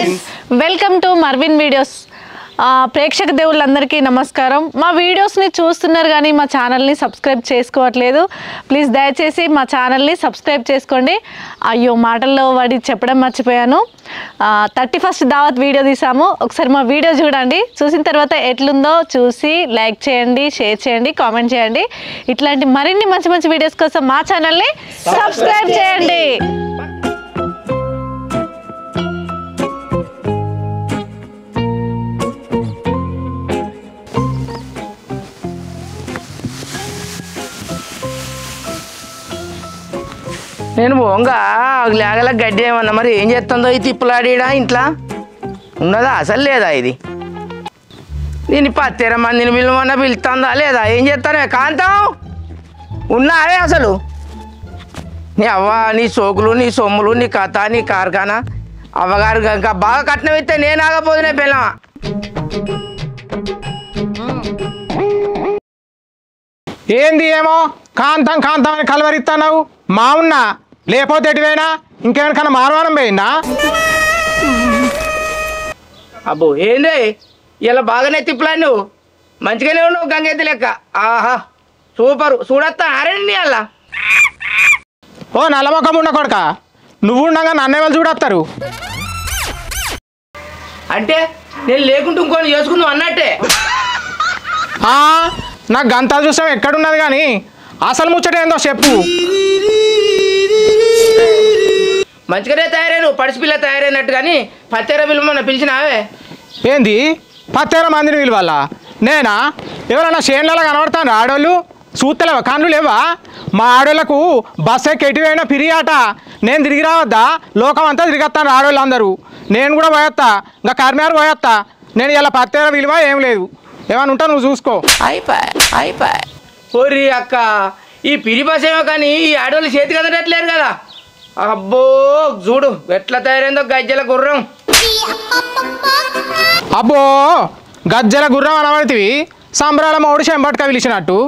Guys welcome to Marvin videos ప్రేక్షక దేవుళ్ళందరికీ నమస్కారం మా వీడియోస్ని చూస్తున్నారు కానీ మా ఛానల్ని సబ్స్క్రైబ్ చేసుకోవట్లేదు ప్లీజ్ దయచేసి మా ఛానల్ని సబ్స్క్రైబ్ చేసుకోండి అయ్యో మాటల్లో వాడి చెప్పడం మర్చిపోయాను 31st దావత్ వీడియో తీసాము ఒకసారి మా వీడియో చూడండి చూసిన తర్వాత ఎట్లుందో చూసి లైక్ చేయండి షేర్ చేయండి కామెంట్ చేయండి ఇట్లాంటి మరిన్ని మంచి మంచి వీడియోస్ కోసం మా ఛానల్ని సబ్స్క్రైబ్ చేయండి నేను పోంగా లేగల గడ్డి ఏమన్నా మరి ఏం చేస్తుందో ఈ తిప్పులాడీడా ఇంట్లో ఉన్నదా అసలు లేదా ఇది దీన్ని 10 మందిని పిలువన్నా పిలుస్తుందా లేదా ఏం చేస్తానే కాంతం ఉన్నావే అసలు నీ అవ్వ నీ సోకులు నీ సొమ్ములు నీ కథ నీ కార్ఖానా అవ్వగారు ఇంకా బాగా కట్నం ఇస్తే నేను ఆగపోదునే పిల్లమా ఏంది ఏమో కాంతం కాంతం అని కలవరిస్తున్నావు మా ఉన్నా లేకపోతే ఎటువైనా ఇంకేమైనా మానవానం పోయిందా అబ్బో ఏంది ఇలా బాగానే తిప్పులా నువ్వు మంచిగానే ఉన్నావు గంగెత్తి లెక్క ఆహా సూపరు చూడొస్తా ఆరండి అలా ఓ నల్లమొఖం ఉన్న కొడక నువ్వు ఉండగా నన్నే వాళ్ళు చూడొస్తారు అంటే నేను లేకుంటూ ఇంకొని చేసుకున్నావు అన్నట్టే నాకు గంతాలు చూసాం ఎక్కడున్నది కానీ అసలు ముచ్చట ఏందో చెప్పు మంచిగానే తయారైన పడిసిపిల్ల తయారైనట్టు కానీ 10 పిలువమన్నా పిలిచినావే ఏంది 10 మందిని వీళ్ళ నేనా ఎవరన్నా చేనులలో కనబడతాను ఆడోళ్ళు చూస్తలేవా కన్ను లేవా మా ఆడోళ్ళకు బస్ ఎక్కి ఎటువైనా పిరియాట నేను తిరిగి రావద్దా లోకం అంతా తిరిగొస్తాను ఆడోళ్ళు అందరూ నేను కూడా పోయేస్తా ఇంకా కర్మారు పోయేస్తా నేను ఇలా 10 విలువ ఏం లేదు ఏమన్నా ఉంటా నువ్వు చూసుకో అయిపోయి ఓరి అక్క ఈ పిరి బస్ ఏమో కానీ ఈ ఆడవాళ్ళు చేతి కదట్లేరు కదా అబ్బో చూడు ఎట్లా తయారైందో గజ్జల గుర్రం అబ్బో గజ్జల గుర్రం అనబడితివి సంబరాల మౌడు చెంబట్క పిలిచినట్టు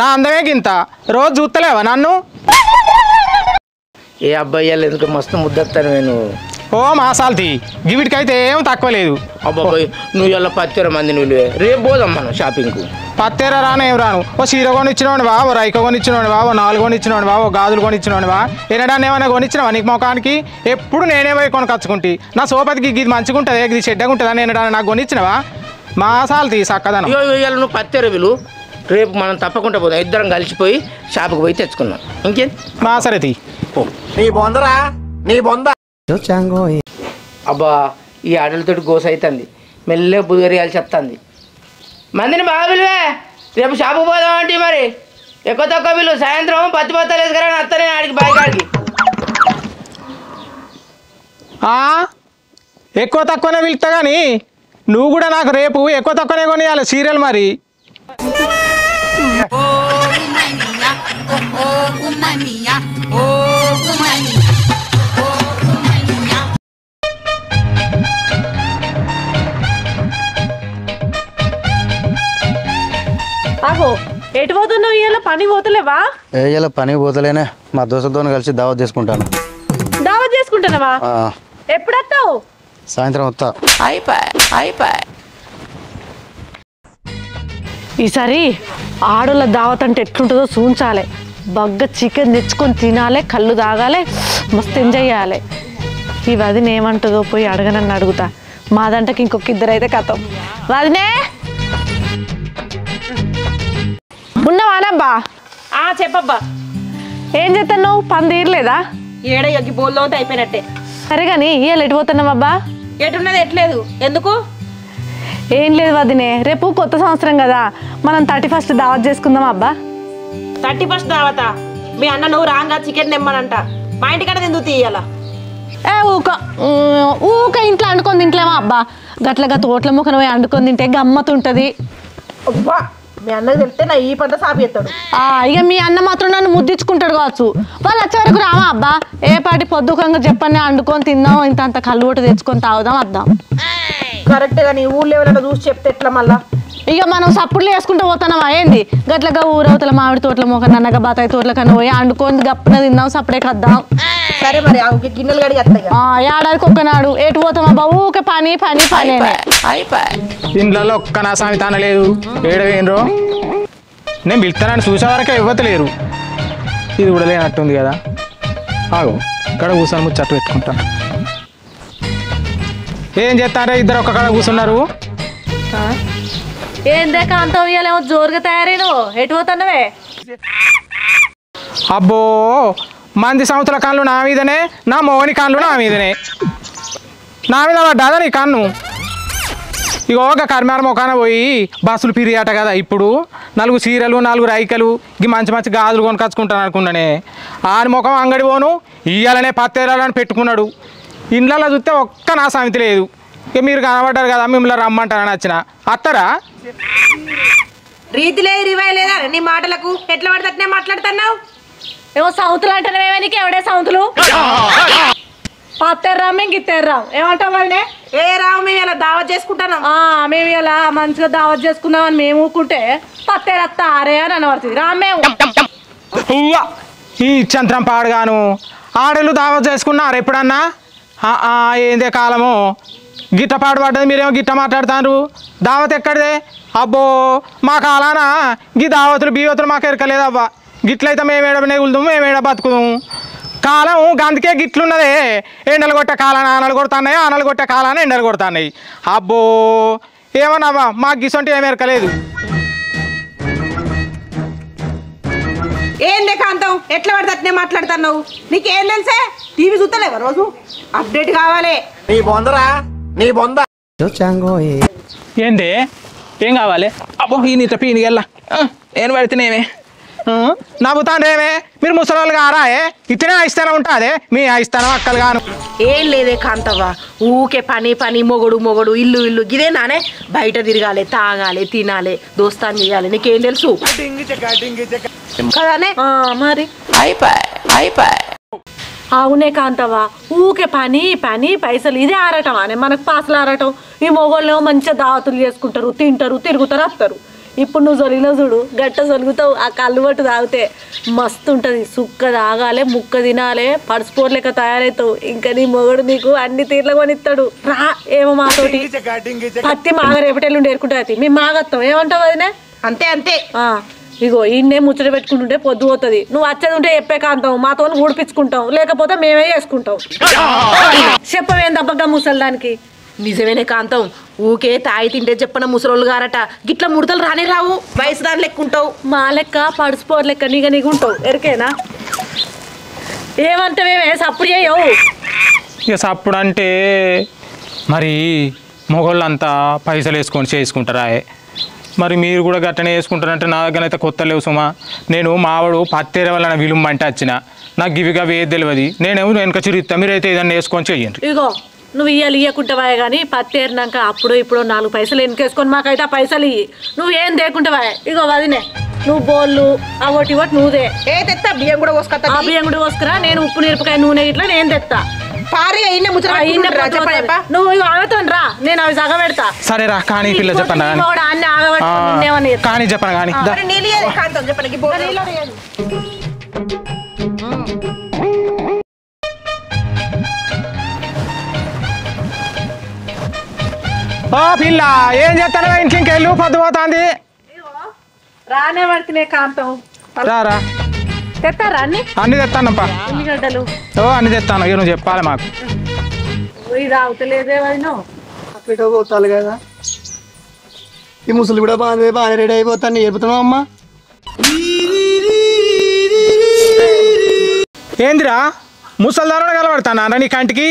నా అందమే గింత రోజు చూస్తలేవా నన్ను ఏ అబ్బాయి ఎందుకు మస్తు ముద్దస్తాను నేను ఓ మాసాల్తి గివిటికైతే ఏం తక్కువ లేదు అబ్బాయి నువ్వు ఇలా 10 మందిని విలువే రేపు పోదాం మనం షాపింగ్కు 10 రాను ఏం రాను ఓ చీర కొనిచ్చినోండి బా ఓ రైక కొనిచ్చినోండి బా ఓ 4 కొనిచ్చినోండి బా ఓ గాజులు కొనిచ్చినోండి బా ఎనడాన్ని ఏమైనా కొనిచ్చినావా నీకు మొఖానికి ఎప్పుడు నేనే పోయి కొనుకొచ్చుకుంటే నా సోపతికి ఇది మంచిగా ఉంటుంది ఇది చెడ్డగా ఉంటుందా నేను నాకు కొనిచ్చినవా మాసాల్తి చక్కదనం ఇవాళ నువ్వు 10 విలు రేపు మనం తప్పకుండా పోదాం ఇద్దరం కలిసిపోయి షాపుకి పోయి తెచ్చుకున్నాం ఇంకేం మా సరేతి నీ బొందరా నీ బొంద అబ్బా ఈ ఆటలతో గోస అవుతుంది మెల్లగా బుదిగరియాల్సి వస్తుంది మందిని బాగా విలువే రేపు షాపుకి పోదామంటే మరి ఎక్కువ తక్కువ విలువ సాయంత్రం 10 బత్తాలు వేసుకురా వస్తానే ఆడికి బాయికాడికి ఎక్కువ తక్కువనే పిలుస్తా కానీ నువ్వు కూడా నాకు రేపు ఎక్కువ తక్కువనే కొనియాలి సీరియల్ మరి ఆగో ఎటు పోతున్నావు ఇవాళ పని పోతలేవా ఇలా పని పోతలేనే మా దోస్తుతో కలిసి దావత్ తీసుకుంటాను దావత్ చేసుకుంటున్నావా ఎప్పుడు వస్తావు సాయంత్రం వస్తా అయిపోయి ఈసారి ఆడోళ్ళ దావత్ అంటే ఎట్లుంటుందో చూంచాలి బగ్గ చికెన్ తెచ్చుకొని తినాలి కళ్ళు తాగాలి మస్తు ఎంజాయ్ చేయాలి ఈ వదిన ఏమంటుందో పోయి అడగనని అడుగుతా మా దాంట్లోకి ఇంకొక 2 అయితే కథం వదినే ఉన్నావానబ్బా చెప్పబ్బా ఏం చేస్తాను నువ్వు పని తీరలేదా ఏడ ఎగ్గి బోల్లో అయిపోయినట్టే సరే కానీ ఇవాళ ఎటు పోతున్నావు అబ్బా ఎటున్నది ఎట్లేదు ఎందుకు ఏం లేదు వదినే రేపు కొత్త సంవత్సరం కదా మనం 31st దావత్ చేసుకుందాం అబ్బా 31st దావత మీ అన్న నువ్వు రాంగా చికెన్ తెమ్మనంట మా ఇంటికాడ ఎందుకు తీయాల ఊక ఇంట్లో వండుకొని తింటలేమా అబ్బా గట్లగా తోటల ముఖం పోయి వండుకొని తింటే గమ్మతుంటది అబ్బా మీ అన్నకు తెలిస్తే నా ఈ పంట సాపేస్తాడు ఇక మీ అన్న మాత్రం నన్ను ముద్దించుకుంటాడు కావచ్చు వాళ్ళు వచ్చే వరకు రామా అబ్బా ఏ పాటి పొద్దుకంగా చెప్పని వండుకొని తిందాం ఇంత కళ్ళు తెచ్చుకొని తాగుదాం వద్దాం కరెక్ట్ గా నీ ఊళ్ళో ఎవరైనా చూసి చెప్తే ఎట్లా మళ్ళా ఇక మనం సప్పుడులు వేసుకుంటూ పోతున్నాం ఏంది గట్లగా ఊరవతల మామిడి తోటల మొక్క నన్నగా బాతాయి తోటల కన్నా పోయి అండుకొని గప్పున తిందాం సప్పుడే కద్దాం. సరే మరి గిన్నెలు కడిగి వస్తాయి. ఏడాదికి ఒక్కనాడు ఎటు పోతామా బాబు ఊకే పని పని పని ఇండ్లలో ఒక్క నా సామెతాన లేదు. ఏడవేనరో నేను పిలుస్తానని చూసే వరకే ఇవ్వతలేరు. ఇది కూడా లేనట్టుంది కదా. ఆగు ఇక్కడ కూర్చొని ముచ్చట్టు పెట్టుకుంటాను. ఏం చేస్తారే ఇద్దరు ఒక్క కాడ కూర్చున్నారు. ఏందే కాంతం ఇయ్యాలేమో జోరుగా తయారైన ఎటు పోతున్నావే? అబ్బో మంది సంవత్సరాల కాళ్ళు నా మీదనే, నా మోగని కాళ్ళు నా మీదనే. నా మీద పడ్డాదా నీ కన్ను? ఇక ఒక కర్మార మొఖాన పోయి బస్సులు పిరియాట కదా. ఇప్పుడు 4 చీరలు 4 రైకలు ఇక మంచి మంచి గాజులు కొనుకొచ్చుకుంటాను అనుకున్నానే. ఆని ముఖం అంగడి పోను ఇయ్యాలనే పత్తేరాలని పెట్టుకున్నాడు. ఇండ్లలో చూస్తే ఒక్క నా సమితి లేదు. ఇక మీరు కనబడ్డారు కదా మిమ్మల్ని రమ్మంటారని వచ్చిన అత్తరా? రీతి లేదు రివాయి లేదా నీ మాటలకు? ఎట్లా పడితే మాట్లాడుతున్నావు? ఏమో సౌతులు అంటానే నీకు ఎవడే సౌతులు? పత్తెర్రాం మేము గిత్తెర్రాం ఏమంటాం వాళ్ళనే? ఏ రావు మేము ఇలా దావత్ చేసుకుంటున్నాం. మేము ఇలా మంచిగా దావత్ చేసుకుందామని మేము ఊరుకుంటే పత్తేరత్త ఆరే అని అనబడుతుంది రా మేము. ఈ చంద్రం పాడుగాను ఆడలు దావత్ చేసుకున్నారు ఎప్పుడన్నా? ఏందే కాలము గిట్ట పాడు పడ్డది మీరేమో గిట్ట మాట్లాడుతారు. దావత్ ఎక్కడిదే? అబ్బో మా కాలాన గీ దావతులు బీవతులు మాకు ఎరకలేదవ్వా. గిట్లయితే మేమేడ నెగులుదాము మేమేడ బతుకుదాము. కాలం గందుకే గిట్లున్నదే. ఎండలు కొట్టే కాలాన్ని ఆనలు కొడుతున్నాయి, ఆనలు కొట్టే కాలాన్ని ఎండలు కొడుతున్నాయి. అబ్బో ఏమన్నావా మాకు గిసంటే ఏమి ఎరకలేదు. ఏందే కాంతం ఎట్లా పడితే మాట్లాడుతున్నావు? నీకేం తెలుసే? టీవీ చూస్తలేవా రోజు? అప్డేట్ కావాలి. ఏంది ఏం కావాలి? అబ్బో ఈ నీత పీనికి వెళ్ళా నేను పడితేనేమే నవ్వుతాండేమే. మీరు ముసలి గారాయే ఇతనే ఆయిస్తానం ఉంటుందే మీ ఆయిస్తానం అక్కలు గాను. ఏం లేదే కాంతవ్వ ఊకే పని పని మొగడు మొగడు ఇల్లు ఇల్లు గిదే నానే. బయట తిరగాలి తాగాలి తినాలి దోస్తాన్ చేయాలి. నీకేం తెలుసు కదానే? మరి అవునే కాంతవా ఊకే పని పని పైసలు ఇదే ఆరటం అనే మనకు పాసలు ఆరటం. ఈ మొగోళ్ళు మంచిగా దావతులు చేసుకుంటారు తింటారు తిరుగుతారు వస్తారు. ఇప్పుడు నువ్వు జొలిగిన చూడు గట్ట జొలుగుతావు. ఆ కళ్ళు పట్టు తాగితే మస్తు ఉంటుంది. సుక్క తాగాలి ముక్క తినాలి పడుచుపోరు లెక్క తయారవుతావు. ఇంకా నీ మొగడు నీకు అన్ని తీర్ల కొనిస్తాడు. రా ఏమో మాతోటి పత్తి మాగ రేపటెల్లుండి ఏరుకుంటుంది. మేము మాగత్తాం ఏమంటావు అదినే? అంతే అంతే. ఇగో ఈయన్నే ముచ్చట పెట్టుకుంటుంటే పొద్దు పోతుంది. నువ్వు వచ్చేది ఉంటే చెప్పే కాంతావు మాతో ఊడిపించుకుంటాం లేకపోతే మేమే చేసుకుంటాం. చెప్పవేం దబ్బగా ముసలిదానికి? నిజమేనే కాంతం ఊకే తాయి తింటే చెప్పన ముసలోళ్ళు గారట. గిట్ల ముడతలు రానే రావు వయసు దాని లెక్కుంటావు. మా లెక్క పడుచుపోరు లెక్క నీగుంటావు ఎరికేనా? ఏమంటావేమే సప్పుడు చేయవు? ఇక సప్పుడు అంటే మరి మొగోళ్ళంతా పైసలు వేసుకొని చేసుకుంటారా? మరి మీరు కూడా గట్టనే వేసుకుంటారంటే నా దగ్గర అయితే కొత్త లేవు సుమా. నేను మావాడు పత్తేర వల్ల విలుమ్మంటే వచ్చిన నాకు ఇవిగా వేది తెలియదు. నేనేమో వెనక చిరుస్తా మీరైతే ఏదన్నా వేసుకొని చెయ్యండి. ఇగో నువ్వు ఇయ్యకుంటావా కానీ పత్తేరినాక అప్పుడు ఇప్పుడు 4 పైసలు వెనకేసుకొని మాకైతే ఆ పైసలు ఇయ్యి. నువ్వు ఏం దేకుంటావా? ఇగో వదినే నువ్వు బోళ్ళు అవటి ఇవ్వటి నువ్వుదే. ఏ తెస్తా బియ్యం కూడా పోసుకొస్తా. ఆ బియ్యం కూడా పోసుకురా. నేను ఉప్పు మిరపకాయ నూనె ఇట్లా నేను తెస్తా. నువ్వు ఆగుతాను రా నేను అవి సగ పెడతా. సరే రా కానీ పిల్ల చెప్పండి కానీ చెప్పను కానీ పిల్ల ఏం చేస్తాను ఇంకెళ్ళు పొద్దు పోతుంది. రానే పడుతున్నాయి కాంతం. రారా తెస్తారా అన్ని? అన్ని తెస్తానప్పా. ఉల్లిగడ్డలు అన్ని తెస్తాను. ఇక నువ్వు చెప్పాలి మాకు. ఇది అవుతలేదే వదినో పోతాలి కదా. ఈ ముసలి కూడా బాగానే రెడీ అయిపోతాను ఏపుతున్నావు అమ్మా. ఏందిరా ముసల్దారుని కలబడతానా నీ కంటికి?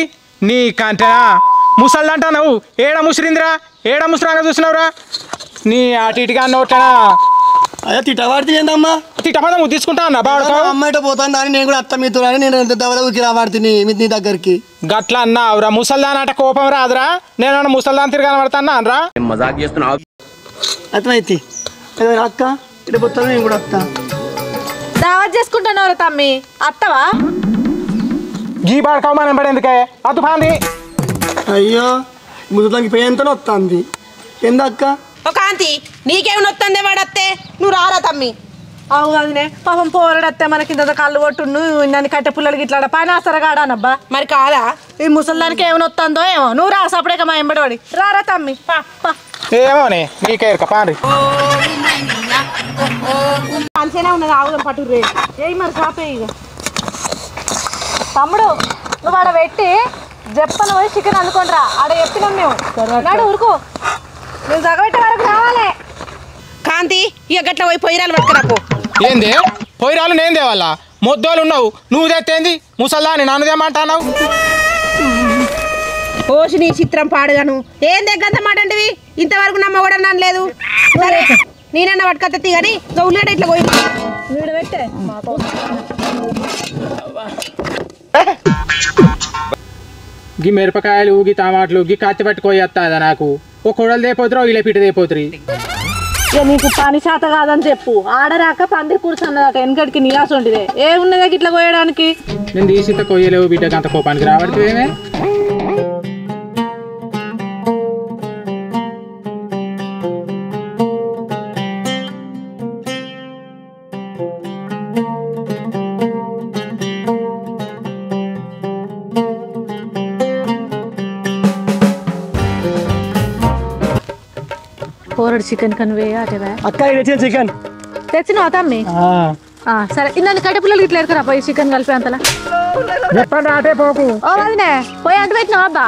నీ కంటేనా ముసల్దంటా నువ్వు? ఏడ ముసిరిందిరా? ఏడ ముసిరాగా చూసినావురా? నీ అటు ఇటుగా నోటనా? అదే తిట్టవాడితే ఏందమ్మా? తిట్టమన్నా నువ్వు తీసుకుంటా అన్న బాగా అమ్మాయిట పోతాను దాన్ని నేను కూడా అత్త మీతో నేను దవదకి రావాడుతుంది నీ దగ్గరికి. గట్లా అన్నావురా? ముసల్దాన్ అంటే కోపం రాదురా? నేను ముసల్దాన్ తిరిగి కనబడతానా అనరా? అర్థమైతే అక్క ఇటు పోతాను నేను కూడా అత్త. దావత్ చేసుకుంటున్నావు తమ్మి అత్తవా? గీ బాడకావు మనం పడి ఎందుకే అతు పాంది. అయ్యో ముసలానికి పోయేంతనే వస్తుంది. ఏందక్క ఒక కాంతి నీకేమి నొత్తందే వాడత్తే నువ్వు రారా తమ్మి. అవు అదినే పాపం పోరడత్తే మనకి ఇంత కళ్ళు కొట్టుండు నన్ను కట్టె పుల్లలకి ఇట్లా పైన అసరగాడానబ్బా. మరి కాదా ఈ ముసలిదానికి ఏమైనా వస్తుందో ఏమో. నువ్వు రా సపడేక మా ఎంబడి రారా తమ్మి. ఏమోనే నీకే ఎరక పాండ్రి. మంచిగానే ఉన్నది ఆవుదాం పట్టు రే. ఏ మరి సాపే ఇక తమ్ముడు నువ్వు ఆడ పెట్టి చెప్పను పోయి చికెన్ అనుకుంటారా ఆడ చెప్పినాం మేము. నాడు ఊరుకో నువ్వు తగబెట్టే వరకు రావాలి. కాంతి ఇక గట్ల పోయి పొయ్యిరాలు పట్టుకురాపో. ఏంది పోయిరాలు నేను దేవాళ్ళ మొద్దోలు ఉన్నావు నువ్వు తెత్తేంది ముసల్దాని నన్ను దేమంటున్నావు. ఓసి నీ చిత్రం పాడుగాను ఏం దగ్గంత మాట అంటివి ఇంతవరకు నమ్మ కూడా నన్ను లేదు. సరే నేనన్నా పట్టుకొత్తి కానీ ఉల్లిగడ్డ ఇట్లా పోయి వీడు పెట్టే గీ మిరపకాయలు గీ టమాటాలు గీ కత్తి పట్టుకోయేస్తా నాకు. ఓ కొడలు దేపోతురు ఇలా పిట్ట దేపోతురి. ఇక నీకు పని శాత కాదని చెప్పు. ఆడరాక పందిరి కూర్చు అన్నదాక వెనకటికి నియాస ఉండిదే ఏమున్నదా ఇట్లా కోయడానికి. నేను తీసి కొయ్యలేవు బిడ్డకి అంత కోపానికి రాబడుతుందేమే. పోరడు చికెన్ కనువే అటవే అక్క తెచ్చిన చికెన్ తెచ్చినావా తమ్మి? సరే ఇన్ని కట్టె పుల్లలు ఇట్లా ఎడకరా పోయి చికెన్ కలిపి అంతలా చెప్పండి అటే పోకు. ఓ అదినే పోయి అంటు పెట్టినావా అబ్బా.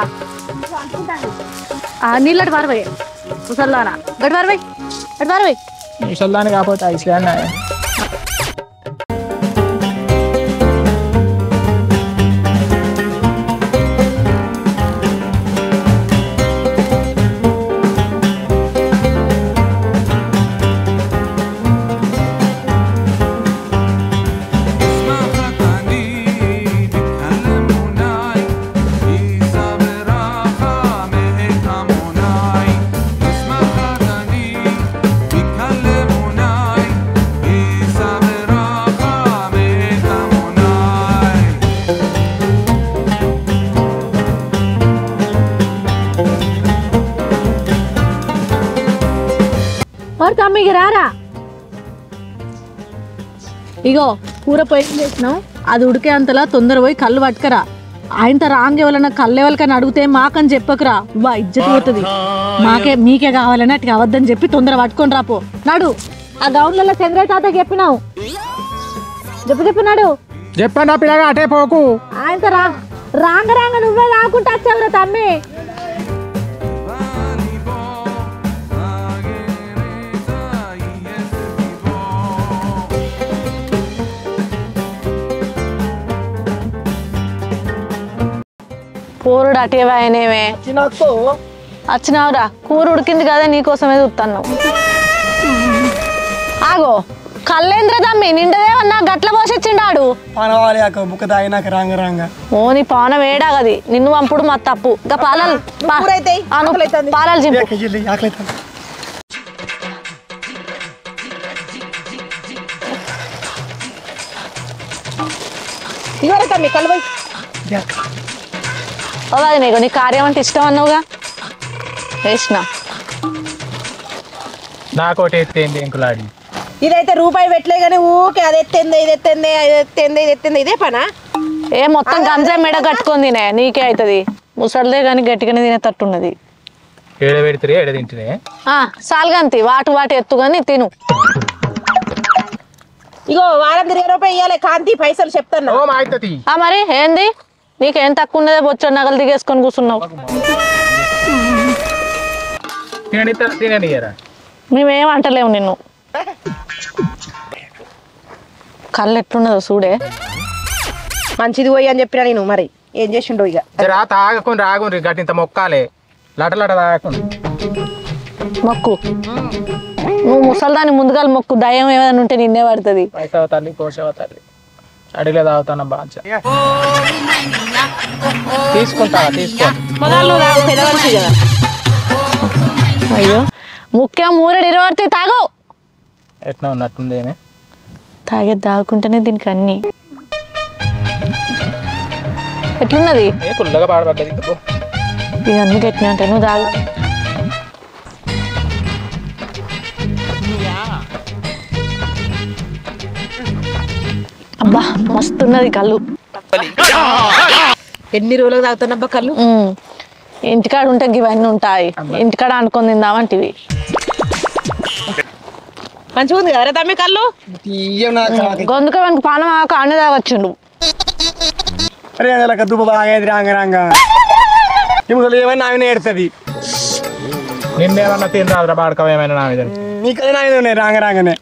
నీళ్ళటి పారబోయే ముసల్దానా గడి పారబోయ్ అటు పారబోయ్. ముసల్దాని కాకపోతే ఐస్లాండ్. తమ్మికి రారా. ఇగో కూర పొయ్యి చేసినాం అది ఉడికే అంతలా తొందర పోయి కళ్ళు పట్టుకరా. ఆయనతో రాంగ్ ఎవరన్నా కళ్ళు ఎవరికైనా అడిగితే మాకని చెప్పకురా వా ఇజ్జత్ పోతుంది. మీకే కావాలని అటు అవద్దని చెప్పి తొందర పట్టుకొని రాపో. నాడు ఆ గౌన్లలో చంద్రయ్య తాతకి చెప్పినావు చెప్పినాడు చెప్పండి ఆ పిల్లగా అటే పోకు. ఆయనతో రాంగ నువ్వే రాకుంటా వచ్చావురా తమ్మి. పోరుడు అటేవాయనేమే వచ్చినావురా కూర ఉడికింది కదా నీకోసమే చూస్తాను. ఆగో కళ్ళేంద్ర తమ్మి నిండదేమన్నా గట్ల పోసొచ్చిండాడు. పనవాలి అక్క బుక్క తాగినాక రాంగ రాంగ. ఓ నీ పానం వేడాగది నిన్ను పంపుడు మా తప్పు. పాలాలు పాలాలు చింపు. ఇవరే తమ్మి కలువ అది నీకు నీ కార్యం అంటే ఇష్టం అన్నావుగా వేసిన నాకోటి ఎత్తేంది ఎంకులాడి. ఇదైతే రూపాయి పెట్టలే కానీ ఊకే అది ఎత్తింది ఇది ఎత్తింది అది ఎత్తింది ఇది ఎత్తింది ఇదే పనా. ఏ మొత్తం గంజా మెడ కట్టుకొని తినే నీకే అవుతుంది. ముసలిదే కానీ గట్టిగానే తినేటట్టున్నది. ఏడ పెడితే ఏడ తింటే సాల్గంతి వాటి ఎత్తు కానీ తిను. ఇగో వారం 20 రూపాయలు ఇవ్వాలి కాంతి పైసలు చెప్తాను. మరి ఏంది నీకేం తక్కువ ఉన్నదే బొచ్చడు నగలు దిగేసుకొని కూర్చున్నావు. మేమేం అంటలేము నిన్ను. కళ్ళు ఎట్లున్నదో చూడే. మంచిది పోయి అని చెప్పినా నేను మరి ఏం చేసిండో ఇక తాగకుండా రాగుండ్రి గట్టింత మొక్కాలే లటలట తాగకుండా మొక్కు. నువ్వు ముసల్దాన్ని ముందుగా మొక్కు దయ్యం ఏమైనా ఉంటే నిన్నే పడుతుంది. పైసవ తల్లి కోసవ తల్లి అడిలే తాగుతాను బాగా తీసుకుంటా తీసుకో. అయ్యో ముఖ్యం ఊరడి ఇరవై తాగు. ఎట్లా ఉన్నట్టుందేమే తాగేది తాగుకుంటేనే దీనికి అన్ని ఎట్లున్నది పుల్లగా పాడబడ్డది. ఇవన్నీ ఎట్లా అంటే నువ్వు తాగు. అబ్బా మస్తున్నది కళ్ళు. ఎన్ని రోజులకు తాగుతున్నబ్బా కళ్ళు? ఇంటికాడ ఉంటే ఇవన్నీ ఉంటాయి, ఇంటికాడ అనుకొని తిందామంటివి. మంచిగా ఉంది కదా తమ్మి కళ్ళు? గొంతుక వెనక పానం ఆక అన్నీ తాగొచ్చిండు. అరే అలా దుబ్బ బాగా రాంగ రాంగ ఈ ముసలి ఏమైనా నావి నేడుతుంది. నిన్నేమన్నా తిని రాదురా బాడకం ఏమైనా నా మీద. నీకదే నావి ఉన్నాయి రాంగ రాంగనే.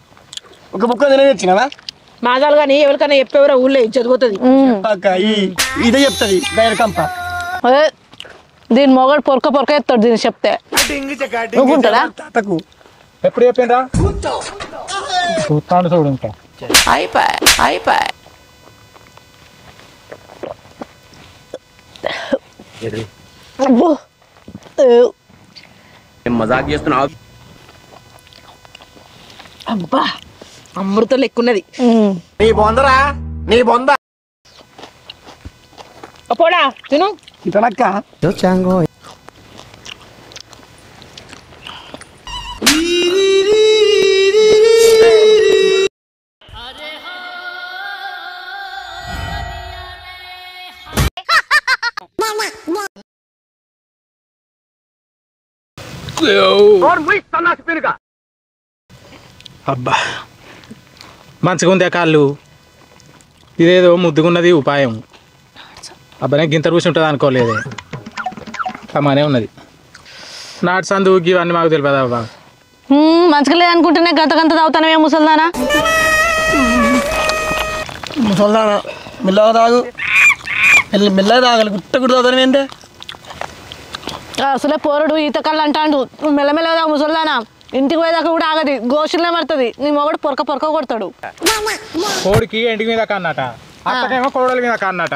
ఒక బుక్క తినే తెచ్చినావా? మాదాలు కానీ ఎవరికైనా చెప్పేవరా ఊళ్ళో చదిపోతుంది. ఇదే చెప్తుంది గైర్ కంప. అదే దీని మొగడు పొరక పొరక ఎత్తాడు దీన్ని చెప్తే. నువ్వుంటాడా? తాతకు ఎప్పుడు చెప్పిండ్రా? చూస్తాను చూడు ఇంకా. అబ్బో అబ్బా అమృతం లెక్కున్నది. నీ బొందరా నీ బొంద పోడా తిను. ఇతనక్క అబ్బా మంచిగా ఉందే కాళ్ళు. ఇదేదో ముద్దుగున్నది ఉపాయం. అబ్బాయి గింత రుచి ఉంటుంది అనుకోలేదే. అమ్మానే ఉన్నది. నాటి సందు ఇవన్నీ మాకు తెలియదు అబ్బా. మంచిగా లేదనుకుంటేనే గంత గంత తాగుతానవే ముసల్దానా. ముసల్దానా మెల్లగా తాగు. మెల్లగా తాగాలి. గుట్ట గుట్ట తాగుతాను ఏంటే. అసలే పోరడు ఈత కళ్ళు అంటాడు. మెల్లమెల్లగా ముసల్దానా. ఇంటికి పోయేదాకా కూడా ఆగది, గోషులే పడుతుంది. నీ మొగడు పొరక పొరక కొడతాడు. కోడికి ఇంటికి మీద కన్నట, అక్కడేమో కోడల మీద కన్నట,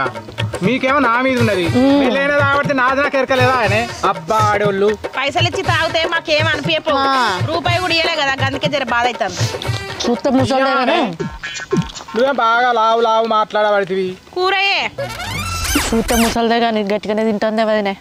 మీకేమో నా మీద ఉన్నది. పెళ్ళైనా కాబట్టి నాది నాకు ఎరకలేదా ఆయన. అబ్బా ఆడోళ్ళు పైసలు ఇచ్చి తాగితే మాకేం అనిపించవు. రూపాయి కూడా ఇయ్యలే కదా, అందుకే జర బాధ అవుతుంది. చూస్తే ముసల్దే కానీ నువ్వేం బాగా లావు లావు మాట్లాడబడితివి. కూరయే చూస్తే ముసల్దే కానీ గట్టిగానే తింటుంది వదినే.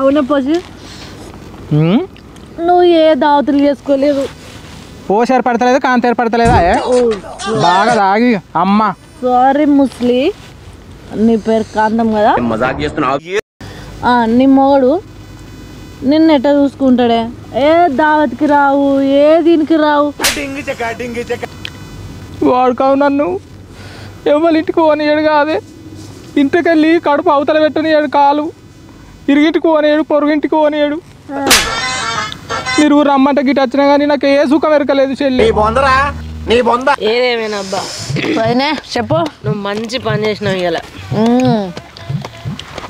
అవునా పోసి నువ్వు ఏ దావతులు చేసుకోలేదు. పోసి ఏర్పడతలేదు, కాంతి ఏర్పడతలేదా? బాగా తాగి అమ్మ. సారీ ముస్లి, నీ పేరు కాంతం కదా. నీ మొగడు నిన్ను ఎట్ట చూసుకుంటాడే. ఏ దావత్కి రావు, ఏ దీనికి రావు. వాడుకావు నన్ను ఎవరి ఇంటికి పోనీయడు కాదే. ఇంటికెళ్ళి కడుపు అవతల పెట్టనియాడు, కాలు ఇరిగింటికి పోనీయాడు, పొరుగింటికి పోనీయాడు. మీరు రమ్మంటే గిట్ వచ్చినా కానీ నాకు ఏ సుఖం ఎరకలేదు చెల్లి. ఏదేమైనా అబ్బా చెప్పు. నువ్వు మంచి పని చేసినావు. ఇలా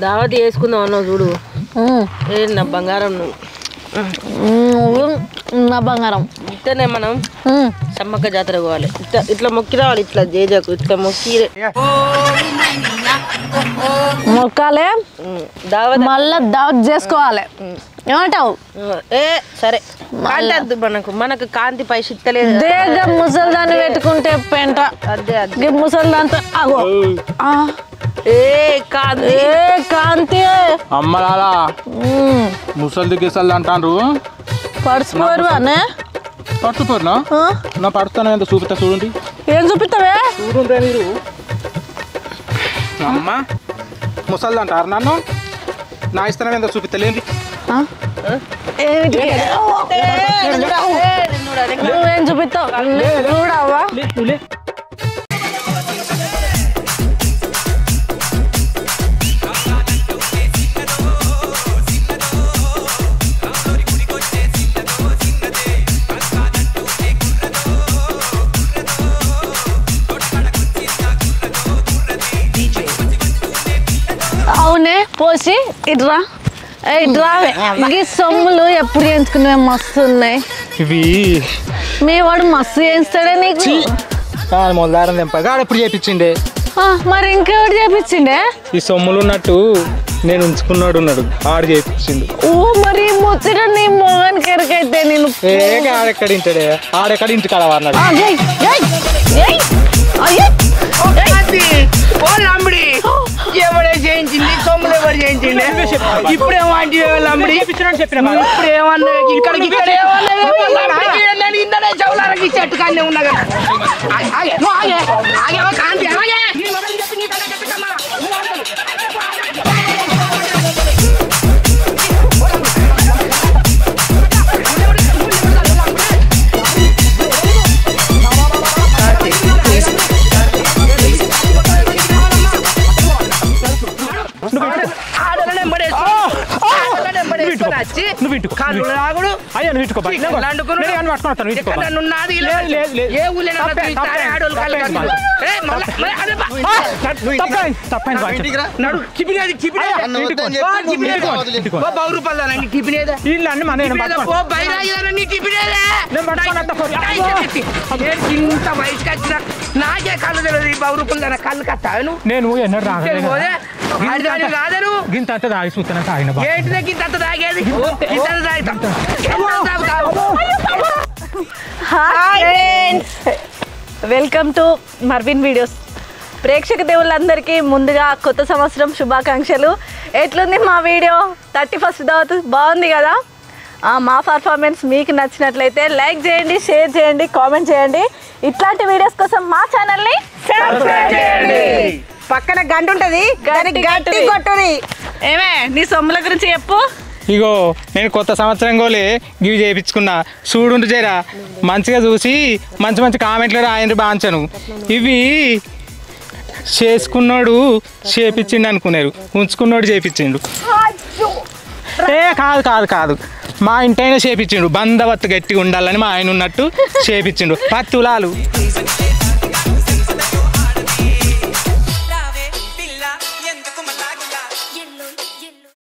దావతి వేసుకుందాం అన్నావు చూడు. నా బంగారం నువ్వు. నా బంగారం ఇట్లనే మనం సమ్మక్క జాతర పోవాలి. ఇట్లా మొక్కి రావాలి. ఇట్లా జేజకు ఇట్లా మొక్కి మొక్కాలే, మళ్ళా దావత్ చేసుకోవాలి. ఏమంటావు? సరే కాంతి మనకు కాంతి పై సిక్కలేదు. ముసల్దాన్ని పెట్టుకుంటే పెంట. అదే అదే ముసల్దాంతో కాంతి అమ్మలాలా ముసలిది గిసల్ది అంటారు. పడుచుకోరు అనే పడుతుపోరునా? నా పడుతాను ఎంత చూపిస్తా చూడండి. ఏం చూపిస్తావే? చూడుంటే మీరు అమ్మ ముసలిది అంటారు నన్ను. నా ఇస్తాను ఎంత చూపిస్తలేండి. నువ్వేం చూపిస్తావు? చూడవా? అవునే పోసి ఇట్రా ఇట్రావే. ఈ సొమ్ములు ఎప్పుడు చేయించుకునే మస్తు ఉన్నాయి ఇవి. మీ వాడు మస్తు చేయిస్తాడే నీకు. మొదలారం తెంపగా ఎప్పుడు చేయించిండే. మరి ఇంకెవరు చేపించిండే? ఈ సొమ్ములు ఉన్నట్టు నేను ఉంచుకున్నాడు ఉన్నాడు ఆడు చేపించిండు. ఓ మరి ముచ్చట నీ మోగానికి ఎరకైతే నేను ఆడెక్కడ ఇంటాడే ఆడెక్కడ ఇంటి కాడ అన్నాడు. ఎవడే చేయించింది సొమ్ములు ఎవరు చేయించింది ఇప్పుడేమో అంటే లంబడి ఇప్పుడేమన్నా ఇక్కడ ఇందనే చౌలాలకి చెట్టు కానీ ఉన్నా కదా కాంతి నాకే కళ్ళు తెలియదు బావు రూపాయలు కళ్ళు కట్టాను నేను ఎన్నడూ కాదను గింత అంత తాగి చూస్తున్నా తాగిన ఏంటిదే ఇంత తాగేది వెల్కమ్ టు మర్విన్ వీడియోస్. ప్రేక్షక దేవుళ్ళందరికీ ముందుగా కొత్త సంవత్సరం శుభాకాంక్షలు. ఎట్లుంది మా వీడియో 31st దావత్? బాగుంది కదా? మా పర్ఫార్మెన్స్ మీకు నచ్చినట్లయితే లైక్ చేయండి, షేర్ చేయండి, కామెంట్ చేయండి. ఇట్లాంటి వీడియోస్ కోసం మా ఛానల్ని సబ్స్క్రైబ్ చేయండి. పక్కన గంట ఉంటది గట్టి కొట్టుని. ఏమే నీ సొమ్ముల గురించి చెప్పు. ఇగో నేను కొత్త సంవత్సరం గోలే గివి చేయించుకున్నా చూడుంటు చేరా మంచిగా చూసి మంచి మంచి కామెంట్లు రాయండి బాంచను. ఇవి చేసుకున్నాడు చేపించిండు అనుకున్నారు, ఉంచుకున్నాడు చేపించిండు. కాదు కాదు కాదు మా ఇంటైనా చేపించిండు. బందవత్తు గట్టిగా ఉండాలని మా ఆయన ఉన్నట్టు చేపించిండు. 10 తులాలు.